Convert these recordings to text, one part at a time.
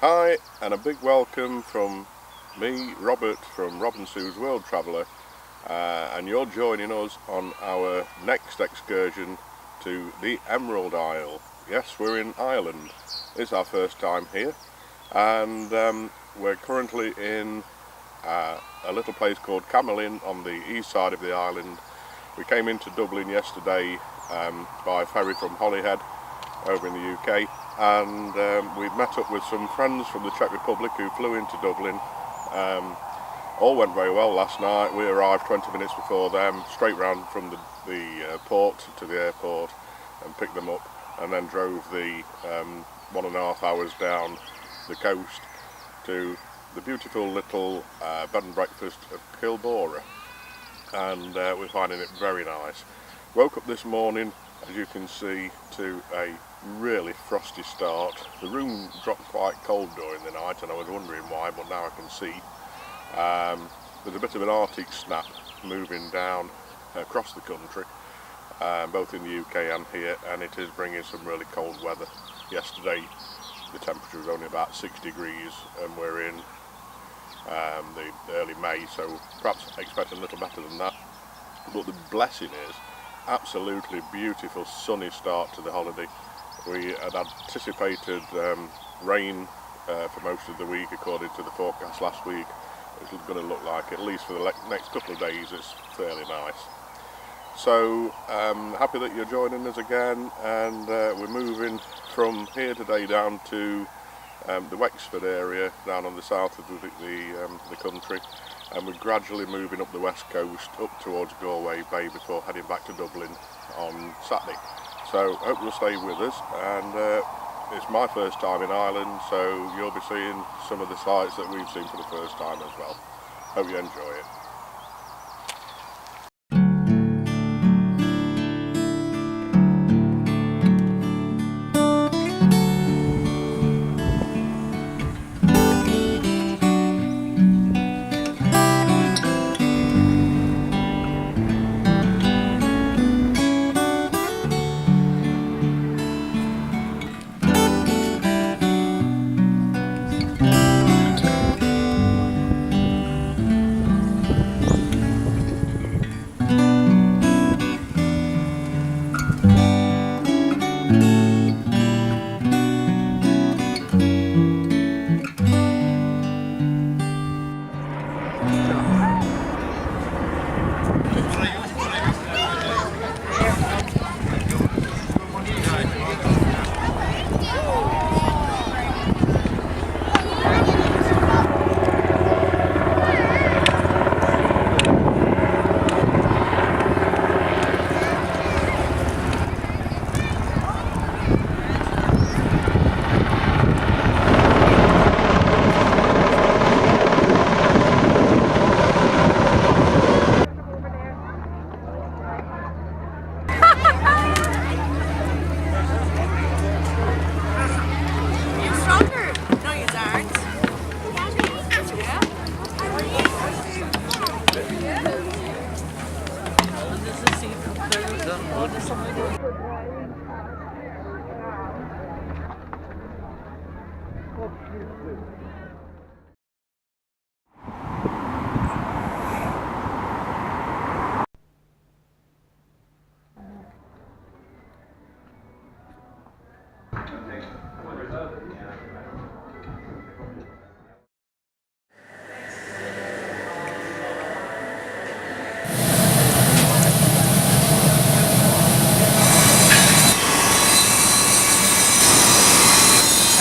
Hi, and a big welcome from me, Robert, from Rob and Sue's World Traveller, and you're joining us on our next excursion to the Emerald Isle. Yes, we're in Ireland. It's our first time here, and we're currently in a little place called Camolin on the east side of the island. We came into Dublin yesterday by ferry from Holyhead over in the UK, and we met up with some friends from the Czech Republic who flew into Dublin. All went very well last night. We arrived 20 minutes before them, straight round from the port to the airport, and picked them up, and then drove the 1.5 hours down the coast to the beautiful little bed and breakfast of Kilbora, and we're finding it very nice. Woke up this morning, as you can see, to a really frosty start. The room dropped quite cold during the night, and I was wondering why, but now I can see. There's a bit of an Arctic snap moving down across the country, both in the UK and here, and it is bringing some really cold weather. Yesterday the temperature was only about 6 degrees, and we're in the early May, so perhaps expecting a little better than that. But the blessing is absolutely beautiful sunny start to the holiday. We had anticipated rain for most of the week according to the forecast last week. It's going to look like, at least for the next couple of days, it's fairly nice. So happy that you're joining us again, and we're moving from here today down to the Wexford area, down on the south of the country, and we're gradually moving up the west coast up towards Galway Bay before heading back to Dublin on Saturday. So hope you'll stay with us, and it's my first time in Ireland, so you'll be seeing some of the sights that we've seen for the first time as well. Hope you enjoy it.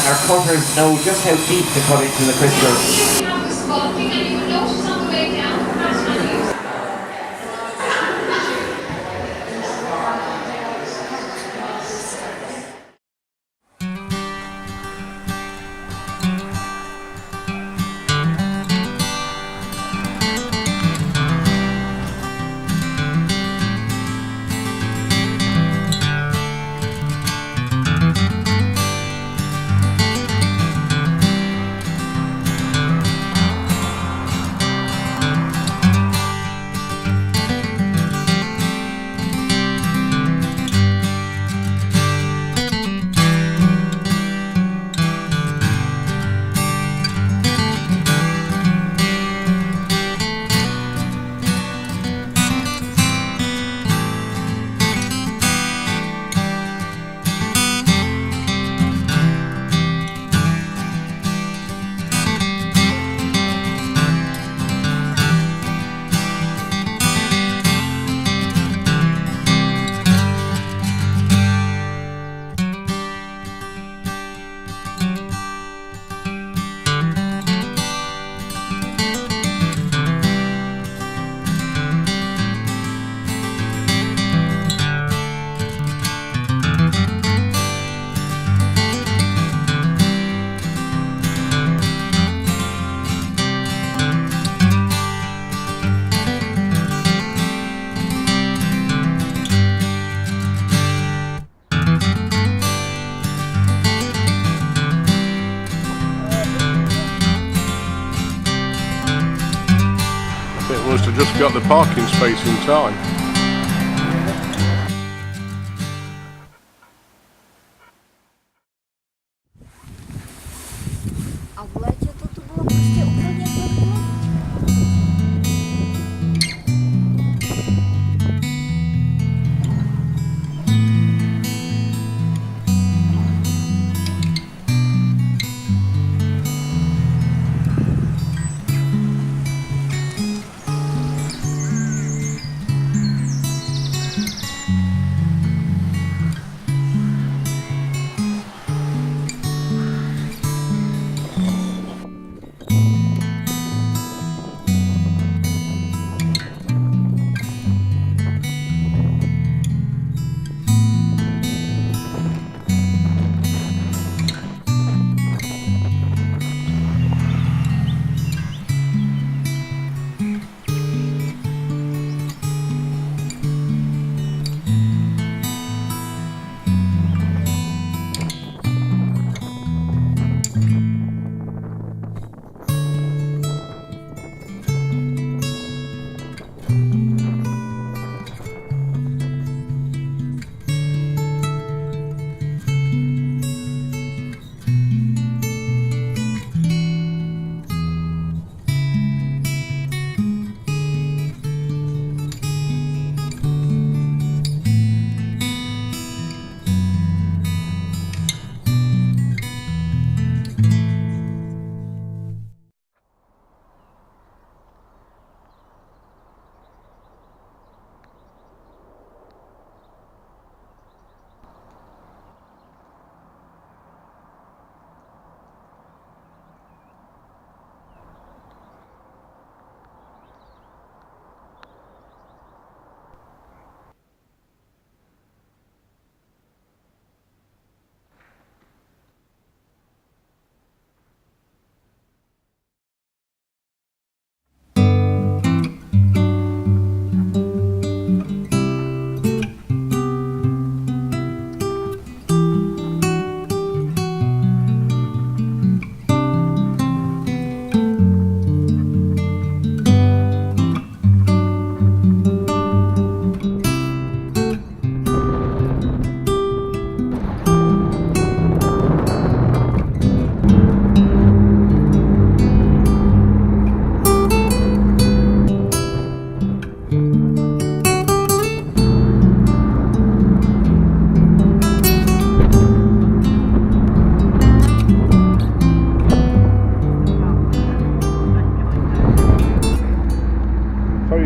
Our cutters know just how deep to cut into the crystals. got the parking space in time. A v létě to tu bylo prostě úplně plné.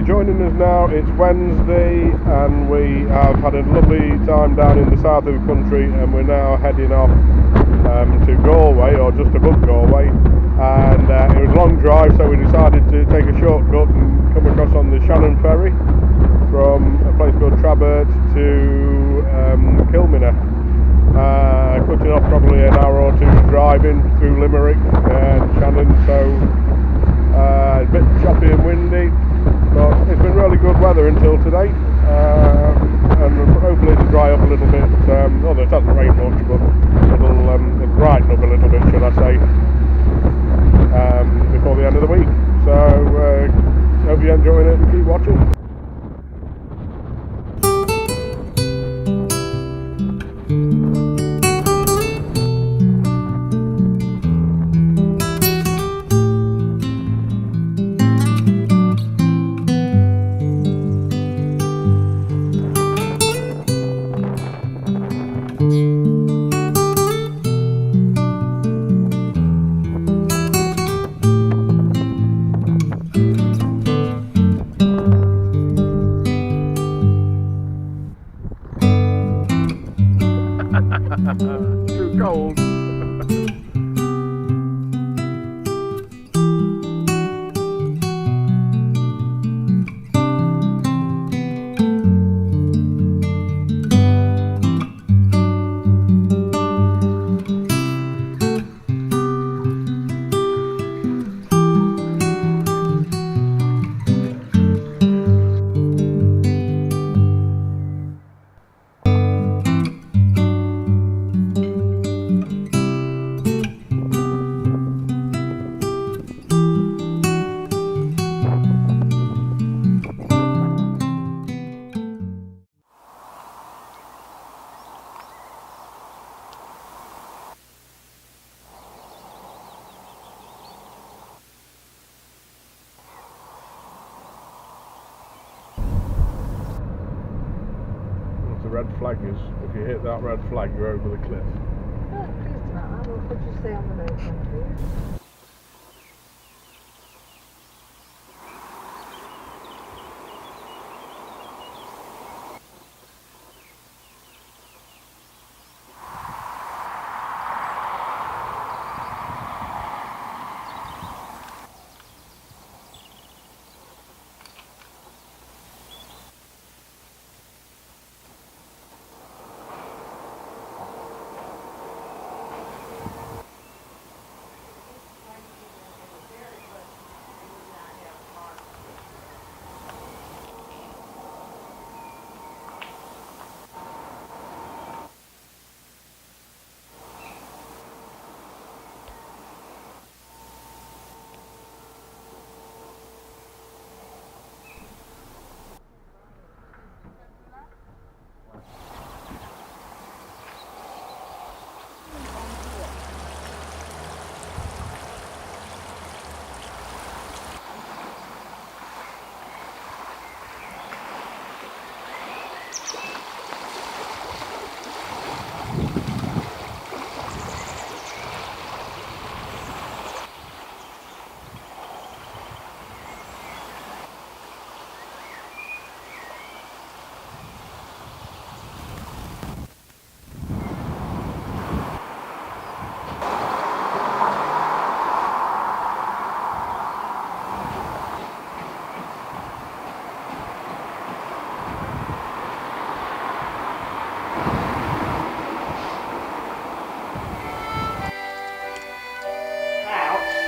Joining us now, it's Wednesday and we have had a lovely time down in the south of the country, and we're now heading off to Galway, or just above Galway, and it was a long drive, so we decided to take a shortcut and come across on the Shannon ferry from a place called TARBERT to KILMER, cutting off probably an hour or two driving through Limerick and Shannon, so a bit choppy and windy. But it's been really good weather until today, and hopefully it'll dry up a little bit, although it hasn't rained much, but it'll brighten up a little bit, should I say, before the end of the week. So hope you're enjoying it and keep watching. Too cold. red flag is. If you hit that red flag, you're over the cliff. Oh, pleased about that. Well, could you stay on the road then, please?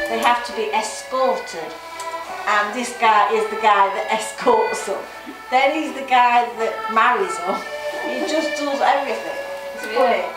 They have to be escorted, and this guy is the guy that escorts them. Then he's the guy that marries them. He just does everything. It's funny.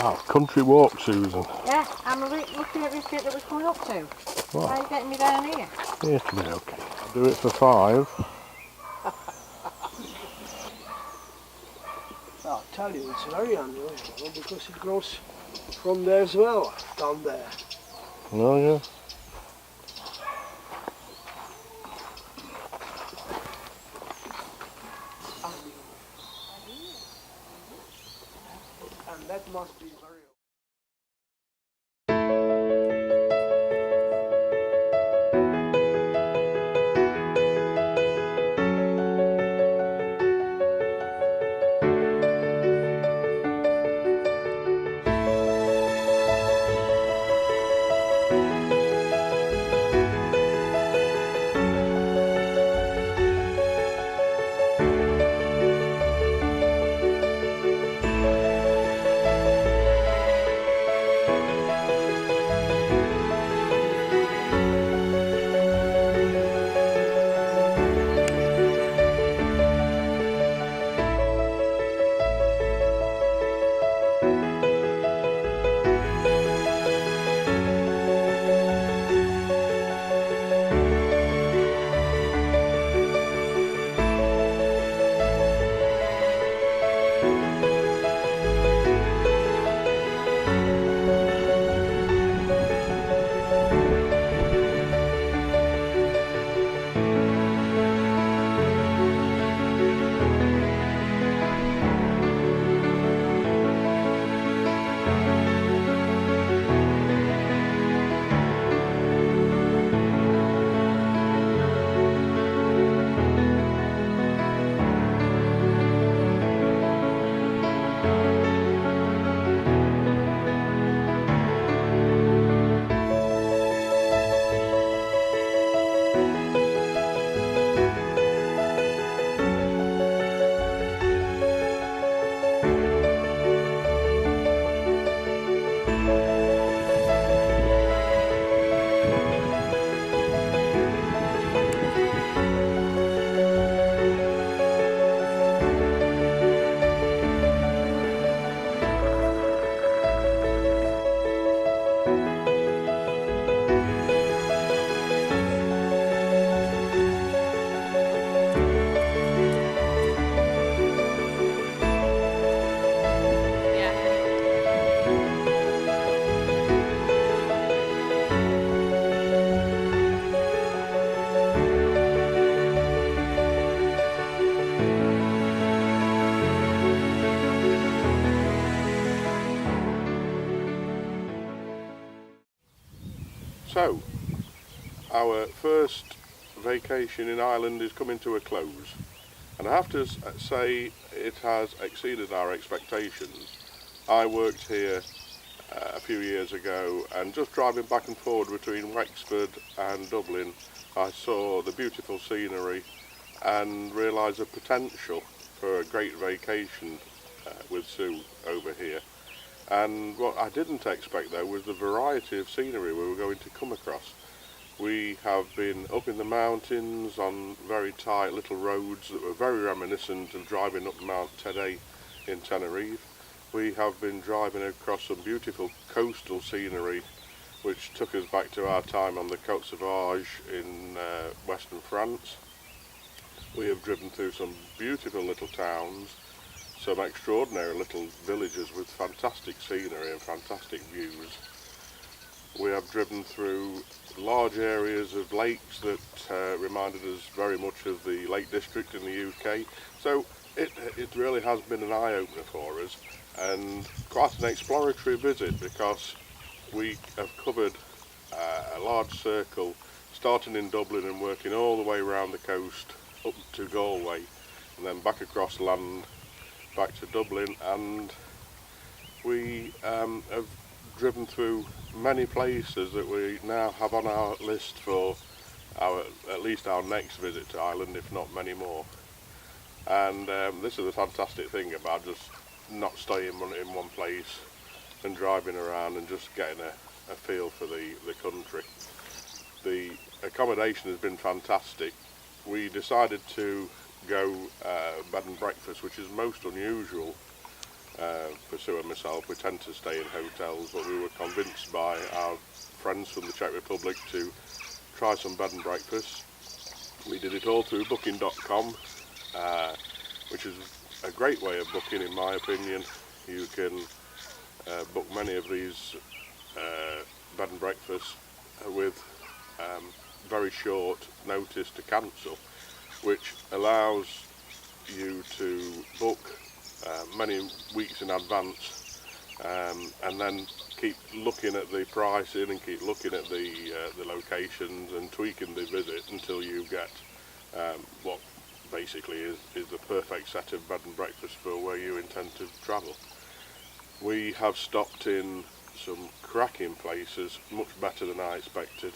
Ah, country walk, Susan. Yeah, I'm looking at this bit that we're coming up to. What? Why are you getting me down here? It'll be okay. I'll do it for 5. I'll tell you, it's very unusual because it grows from there as well, down there. Oh yeah. And that must be very... So, our first vacation in Ireland is coming to a close, and I have to say it has exceeded our expectations. I worked here a few years ago, and just driving back and forward between Wexford and Dublin, I saw the beautiful scenery and realised the potential for a great vacation with Sue over here. And what I didn't expect though was the variety of scenery we were going to come across. We have been up in the mountains on very tight little roads that were very reminiscent of driving up Mount Teide in Tenerife. We have been driving across some beautiful coastal scenery which took us back to our time on the Côte Sauvage in western France. We have driven through some beautiful little towns, some extraordinary little villages with fantastic scenery and fantastic views. We have driven through large areas of lakes that reminded us very much of the Lake District in the UK. So it really has been an eye-opener for us, and quite an exploratory visit, because we have covered a large circle, starting in Dublin and working all the way around the coast up to Galway, and then back across land back to Dublin, and we have driven through many places that we now have on our list for at least our next visit to Ireland, if not many more. And this is the fantastic thing about just not staying in one place and driving around and just getting a feel for the country. The accommodation has been fantastic. We decided to go bed and breakfast, which is most unusual for Sue and myself, we tend to stay in hotels, but we were convinced by our friends from the Czech Republic to try some bed and breakfast. We did it all through booking.com, which is a great way of booking in my opinion. You can book many of these bed and breakfasts with very short notice to cancel, which allows you to book many weeks in advance, and then keep looking at the pricing and keep looking at the locations and tweaking the visit until you get what basically is the perfect set of bed and breakfast for where you intend to travel. We have stopped in some cracking places, much better than I expected.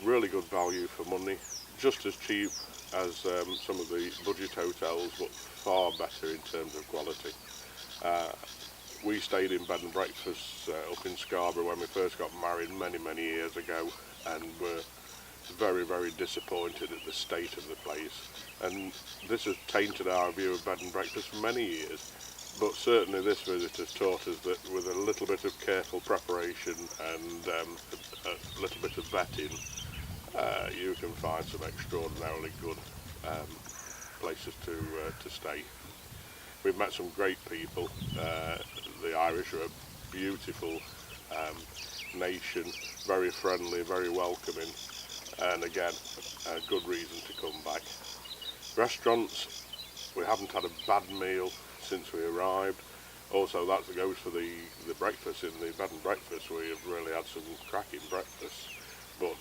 Really good value for money, just as cheap as some of the budget hotels, but far better in terms of quality. We stayed in bed and breakfasts up in Scarborough when we first got married many years ago, and were very disappointed at the state of the place. And this has tainted our view of bed and breakfast for many years. But certainly this visit has taught us that with a little bit of careful preparation and a little bit of vetting, you can find some extraordinarily good places to stay. We've met some great people. The Irish are a beautiful nation, very friendly, very welcoming, and again, a good reason to come back. Restaurants, we haven't had a bad meal since we arrived. Also, that goes for the breakfast in the bed and breakfast. We have really had some cracking breakfasts. But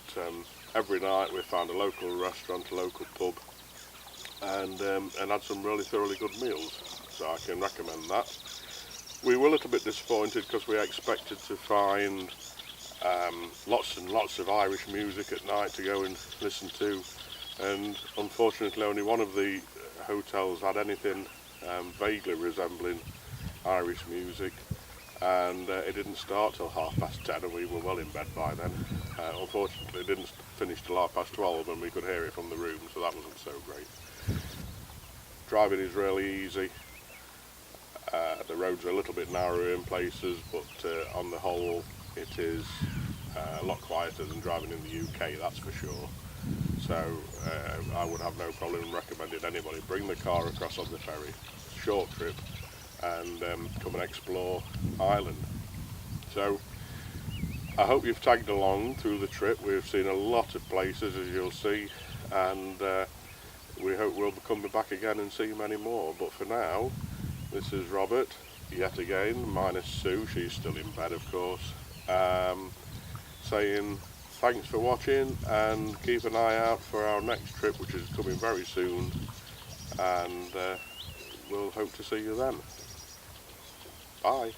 every night we found a local restaurant, a local pub, and had some really thoroughly good meals. So I can recommend that. We were a little bit disappointed because we expected to find lots and lots of Irish music at night to go and listen to, and unfortunately only one of the hotels had anything vaguely resembling Irish music, and it didn't start till 10:30, and we were well in bed by then. Unfortunately it didn't finish till 12:30, and we could hear it from the room, so that wasn't so great. Driving is really easy. The roads are a little bit narrower in places, but on the whole it is a lot quieter than driving in the UK, that's for sure. So I would have no problem recommending anybody bring the car across on the ferry, short trip, and come and explore Ireland. So I hope you've tagged along through the trip. We've seen a lot of places, as you'll see, and we hope we'll be coming back again and see many more. But for now, this is Robert, yet again, minus Sue, she's still in bed of course, saying thanks for watching, and keep an eye out for our next trip, which is coming very soon, and we'll hope to see you then. Bye.